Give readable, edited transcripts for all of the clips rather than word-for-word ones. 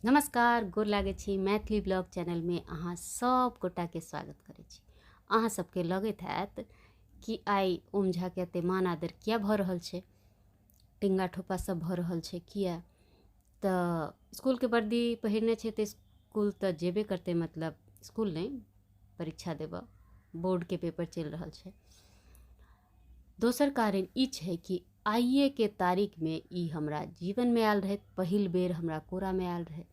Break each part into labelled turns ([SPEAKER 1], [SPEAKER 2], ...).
[SPEAKER 1] नमस्कार, गोर लागै छी। मैथिली ब्लॉग चैनल में अहाँ सब गोटा के स्वागत करै छी। अहाँ सबके लगैत हैत कि आइ ओम झा के एते मान आदर किया भऽ रहल छै, टिंगा ठोपा सब भऽ रहल छै किया? तऽ स्कूल के वर्दी पहिरने छै तऽ स्कूल तऽ जेबे करते, मतलब स्कूल नहीं, परीक्षा देबऽ, बोर्ड के पेपर चलि रहल छै। दोसर कारण ई छै कि आइए के तारीख में ई हमरा जीवन में आयल रहे, पहिल बेर हमरा कोरा में आयल रहे।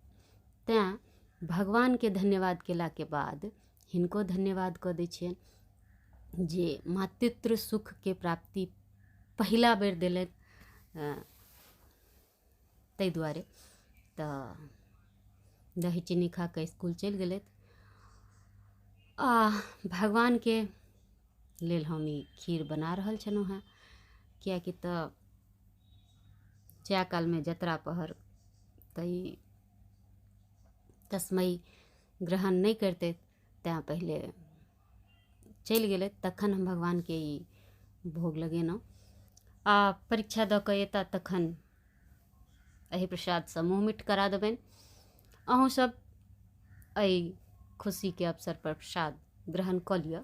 [SPEAKER 1] तैं भगवान के धन्यवाद केला के बाद हिनको धन्यवाद कऽ दै छियनि जे मातृत्व सुख के प्राप्ति पहिला बेर देलथि। ताहि दुआरे तऽ दही चीनी खा कऽ स्कूल चलि गेलथि। भगवान के लेल हम ई खीर बना रहल छलहुँ हेँ, किएकि तऽ जाय कालमे जतरा पहर तऽ ई तस्मै ग्रहण नहीं करते, तैं पहले चलि गेलथि, तखन हम भगवान के ई भोग लगेलहुँ। परीक्षा दऽ कऽ एता तखन एहि प्रसादसँ मुँह मिठ करा देबनि। अहूँ सब एहि खुशी के अवसर पर प्रसाद ग्रहण कऽ लिअ,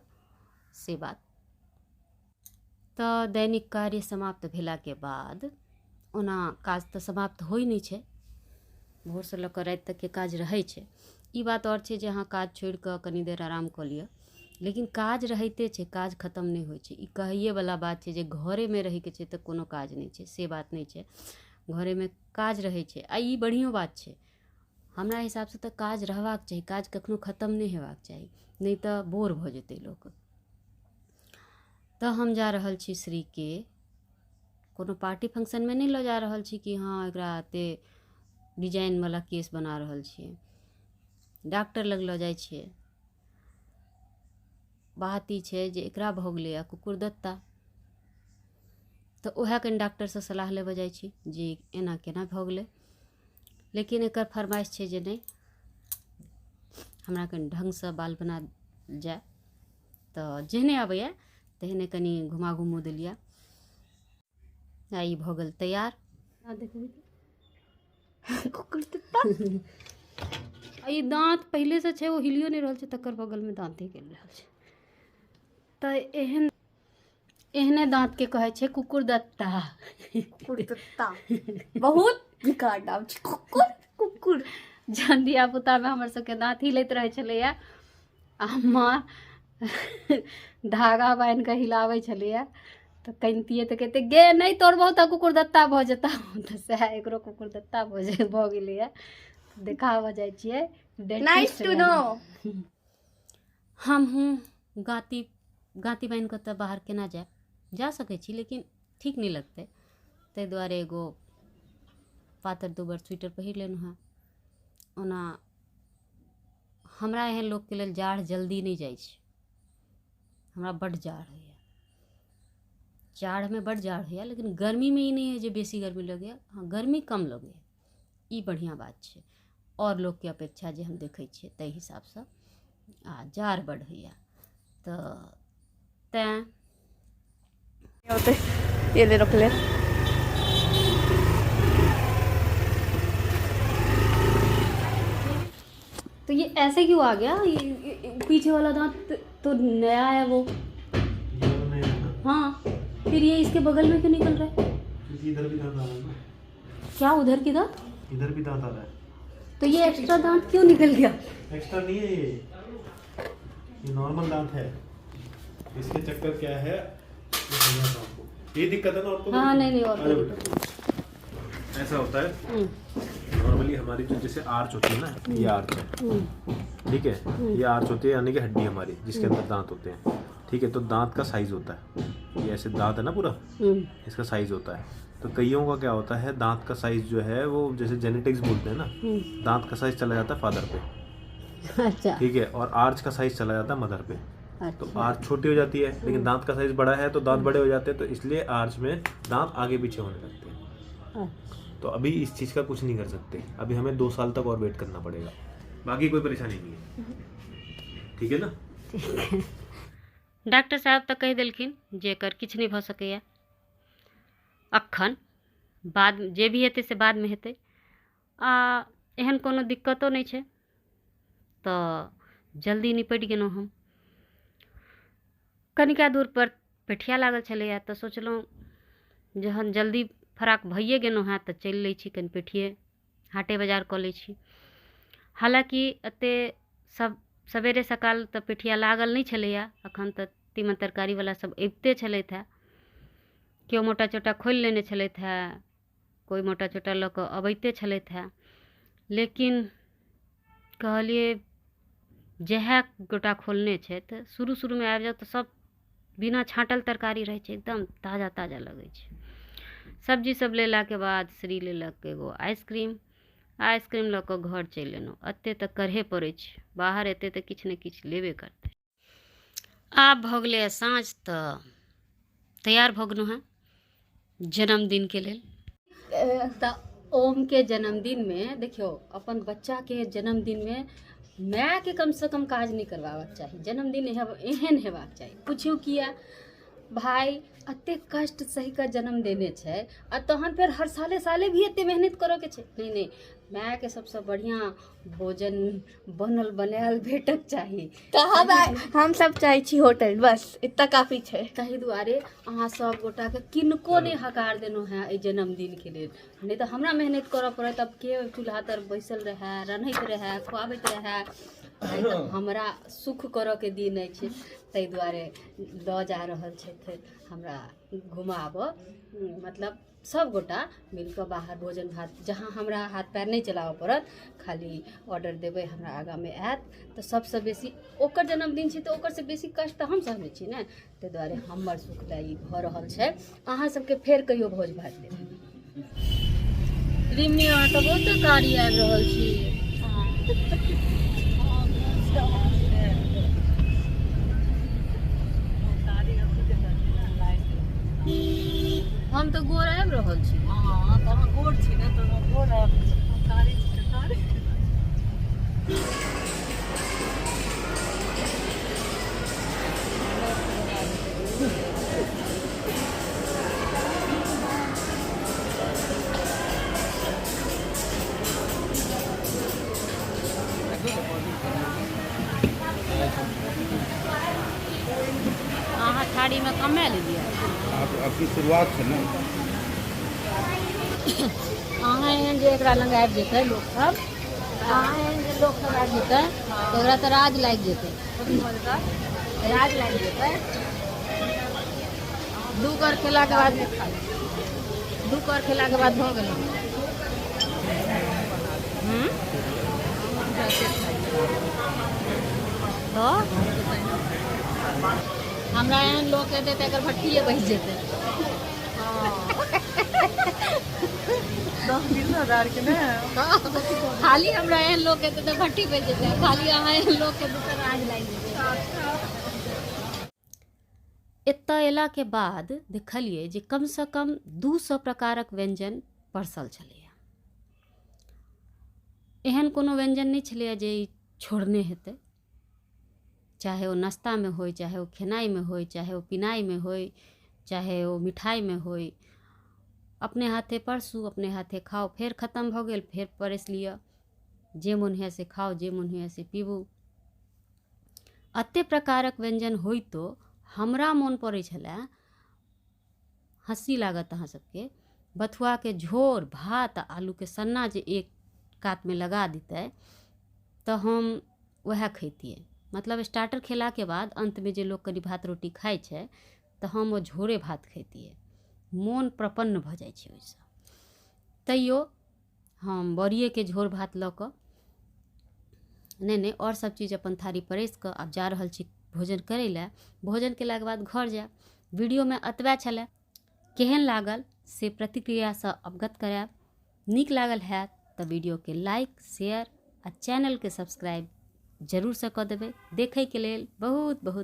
[SPEAKER 1] से बात। तऽ दैनिक कार्य समाप्त भेला के बाद ओना काज तऽ समाप्त होइ नहीं छै, भोर से लऽ कऽ राति तक के काज रहै छै। ई बात और छै जे अहाँ काज छोड़ि कऽ कनी देर आराम कऽ लिअ, लेकिन काज रहिते छै, काज खत्म नहीं होइ छै। ई कहैए वाला बात छै जे घरे में रहै के छै तऽ कोनो काज नहीं छै, से बात नहीं छै। घरे में काज रहै छै, आ ई बढ़ियों बात छै। हमरा हिसाब से तऽ काज रहबाक चाही, काज कखनो खत्म नहीं हेबाक चाही, नहीं तऽ बोर भऽ जेतै लोक। तऽ हम जा रहल छी श्री के कोनो पार्टी फंक्शन में नहीं लऽ जा रहल छी कि हाँ एकरा एते डिजाइन वाला केस बना रहल छियै, डॉक्टर लग लऽ जाइ छियै। बात ई छै जे एकरा भऽ गेलै कुकुरदत्ता, तऽ उएह कनि डॉक्टरसँ सलाह लेबऽ जाइ छी जे एना केना भऽ गेलै। लेकिन एकर फरमाइश छै जे नहीं, हमरा कनि ढङ्गसँ बाल बना जाय, तऽ जेहने आबैए तेहने कनि घुमा घुमू देलियै। ई भऽ गेल तैयार। ई दाँत पहले से छै, वो हिलियो नहीं रहल छै, तकर बगल में दाँते गेल रहल छै। तऽ एहने दाँत के कहै छै कुकुरदत्ता।
[SPEAKER 2] कुकुरदत्ता बहुत बेकार नाम छै, कुकुर।
[SPEAKER 1] जहन धिया पुता में हमर सबके दाँत हिलैत रहै छलैया आ माँ धागा बान्हि कऽ हिलाबै छलैया तऽ कनितियै तऽ कहते गे नहीं तोड़बौ तऽ कुकुरदत्ता भऽ जेतौ। तऽ सएह एकरो कुकुरदत्ता भऽ गेलैया। देखाबऽ जाइ छियै
[SPEAKER 2] नाइस टू नो।
[SPEAKER 1] हम हूँ गाती बान्हि कऽ तऽ बाहर केना जायब, जा सकै छी लेकिन ठीक नहीं लगतै, ताहि दुआरे एगो पातर दुबर स्वेटर पहिर लेलहुँ हेँ। ओना हमरा एहन लोकके लेल जाड़ जल्दी नहीं जाइ छै, हमरा बड्ड जाड़ होइए। जाड़ में बड्ड जाड़ होइए, लेकिन गर्मी में ई नहीं है जे बेसी गर्मी लगैए, हाँ गर्मी कम लगैए, ई बढ़िया बात छै। और लोग के अपेक्षा जे हम देखै छियै ताहि हिसाबसँ जाड़ बड्ड होइए, तऽ तैं
[SPEAKER 2] ये ले रख ले।
[SPEAKER 1] तो ये ऐसे क्यों आ गया? ये पीछे वाला दांत तो नया है वो। हाँ, फिर ये इसके बगल में क्यों निकल रहा है?
[SPEAKER 3] इधर भी दांत आ रहा है ना।
[SPEAKER 1] क्या उधर की दांत?
[SPEAKER 3] इधर भी दांत आ रहा है,
[SPEAKER 1] तो ये एक्स्ट्रा दांत क्यों निकल गया?
[SPEAKER 3] एक्स्ट्रा नहीं है ये नॉर्मल दांत है। इसके चक्कर क्या है ये समझाता हूं आपको। ये दिक्कत है ना आपको?
[SPEAKER 1] हाँ नहीं और
[SPEAKER 3] अरे
[SPEAKER 1] कोई
[SPEAKER 3] बेटा, ऐसा होता है नॉर्मली हमारी जो जैसे आर्च होती है ना, ये आर्च है, ठीक है, ये आर्च होती है यानी कि हड्डी हमारी जिसके अंदर दांत होते हैं, ठीक है। तो दांत का साइज होता है, ये ऐसे दांत है ना पूरा, इसका साइज होता है। तो कईयों का क्या होता है, दांत का साइज जो है वो जैसे जेनेटिक्स बोलते हैं ना, दांत का साइज चला जाता है फादर पे,
[SPEAKER 1] अच्छा
[SPEAKER 3] ठीक है, और आर्च का साइज चला जाता है मदर पे। तो
[SPEAKER 1] अच्छा।
[SPEAKER 3] आर्च छोटी हो जाती है लेकिन दांत का साइज बड़ा है तो दांत बड़े हो जाते हैं, तो इसलिए आर्च में दांत आगे पीछे होने लगते हैं। तो अभी इस चीज़ का कुछ नहीं कर सकते, अभी हमें 2 साल तक और वेट करना पड़ेगा, बाकी कोई परेशानी नहीं है, ठीक है ना?
[SPEAKER 1] डॉक्टर साहब तऽ कहि देलखिन जे एकर किछु नहीं भऽ सकैए अखन, बाद जे भी हेतै से बाद में हेतै। एहन कोनो दिक्कतो नहीं छै, तो जल्दी निपटि गेलहुँ हम। कनिका दूर पर पेठिया लागल छलैया, तो सोचलहुँ जहन जल्दी फराक भइए गेलहुँ हेँ तऽ चलि लै छी कनि पेठिए हाटे बाजार कऽ लै छी। हालाँकि एते सब सवेरे सकाल तऽ पेठिया लागल नहीं छलैया, अखन तऽ तीमन तरकारीवला सब अबिते छलथि हेँ। केओ मोटा चोटा खोलि लेने छलथि हेँ, कोई मोटा चोटा लऽ कऽ अबैते छलथि हेँ। लेकिन कहलिए जएह गोटा खोलने छथि शुरू शुरूमे आबि जाउ तऽ सब बिना छाँटल तरकारी रहै छै, एकदम ताजा ताजा लगै छै। सब्जी सब लेलाके बाद श्री लेलक एगो आइसक्रीम लऽ कऽ घर चलि एलहुँ। एते तऽ करहे पड़ै छै, बाहर एते तऽ किछु ने किछु लेबे करतै। आब भऽ गेलै साँझ, तऽ तैयार भऽ गेलहुँ हेँ जन्मदिनके लेल। तऽ ओमके जन्मदिनमे देखियौ, अपन बच्चाके जन्मदिनमे मायके कमसँ कम काज नहीं करबाबक चाही। जन्मदिन एहन हेबाक चाही। पूछियो किया भाई एते कष्ट सही कऽ जन्म देने छै, आ तहन फेर हर साले साले भी एते मेहनत करऽ के छै। नहीं नहीं, मायके सबसँ बढ़िया भोजन बनल बनायल भेटक चाही।
[SPEAKER 2] कहाँ भाई, हम सब चाहे छी होटल, बस इतना काफी छै।
[SPEAKER 1] ताहि दुआरे अहाँ सब गोटाके किनको नहि हकार देलहुँ हेँ एहि जन्मदिनके लेल। नहीं तऽ हमरा मेहनत करऽ पड़त। अब के चूल्हा तर बैसल रहै, रन्हैत रहै, खुआबैत रहै। आइ तऽ हमरा सुख करऽ के दिन अछि, ताहि दुआरे लऽ जा रहल छथि हमरा घुमाबऽ। मतलब सब गोटा मिलकऽ बाहर भोजन भात, जहाँ हमरा हाथ पैर नहीं चलाबऽ पड़त, खाली ऑर्डर देबै हमरा आगाँमे आयत। तऽ सबसँ बेसी ओकर जन्मदिन छै, तऽ ओकरसँ बेसी कष्ट तऽ हम सहने छी ने। ताहि दुआरे हमर सुखदायी भऽ रहल छै। अहाँ सबके फेर कहियो भोज भात देबै। रिमी अहाँ तऽ बहुते कारी आबि रहल छी। हम तऽ गोर आबि रहल छी।
[SPEAKER 4] हाँ, तो हम गोर छी ने, तो हम गोर आबि कारी छी तऽ कारी।
[SPEAKER 1] अहाँ थारीमे कमे लेलियै।
[SPEAKER 5] आपकी शुरुआत है ना।
[SPEAKER 1] अहाँ एहन जे एकरा लग आबि जेतै लोक सब, अहाँ एहन जे लोक सब आबि जेतै तऽ एकरा तऽ राज लागि जेतै। राज लागि जेतै। दू कर खेलाके बाद भऽ गेलै। तो हमरा एहन लोक एतै तऽ एकर भट्ठिए बहि जेतै।
[SPEAKER 4] 10-20 हज़ार के ने।
[SPEAKER 1] खाली हमरा एहन लोक एतै तऽ भट्ठी बहि जेतै, खाली अहाँ एहन लोकके तऽ राज लागि जेतै। एतऽ अयलाके बाद देखलियै जे कमसँ कम 200 प्रकारक व्यञ्जन परसल छलैया। एहन कोनो व्यञ्जन नहीं छलैया जे ई छोड़ने हेतै। चाहे ओ नाश्तामे होय, चाहे ओ खेनाइमे होय, चाहे ओ पिनाइमे होय, चाहे ओ मिठाइमे होय, अपने हाथे परसू, अपने हाथे खाओ। फेर खत्म भऽ गेल, फेर परसि लिअ। जे मोन हुए से खाओ, जे मोन हुए से पीबू। एते प्रकारक व्यञ्जन होइतो हमरा मोन पड़ै छलै, हँसी लागत अहाँ सबके, बथुआके झोर भात आलूके सन्ना जे एक कातमे लगा देतै तऽ हम वएह खैतियै। मतलब स्टार्टर खेलाके बाद अंतमे जे लोग कनि भात रोटी खाइ छै तऽ हम ओ झोरे भात खैतियै। मोन प्रपन्न भऽ जाइ छै ओहिसँ। तैयो हम बड़िएके झोर भात लऽ कऽ नहीं और सब चीज़ अपन थारी परसि कऽ आब जा रहल छी भोजन करै लए। भोजन केलाके बाद घर जायब। वीडियोमे एतबे छलै। केहन लागल से प्रतिक्रियासँ अवगत करायब। नीक लागल हैत तऽ वीडियोके लाइक, शेयर आ चैनलके सब्सक्राइब जरूरसँ कऽ देबै। देखैके लेल बहुत बहुत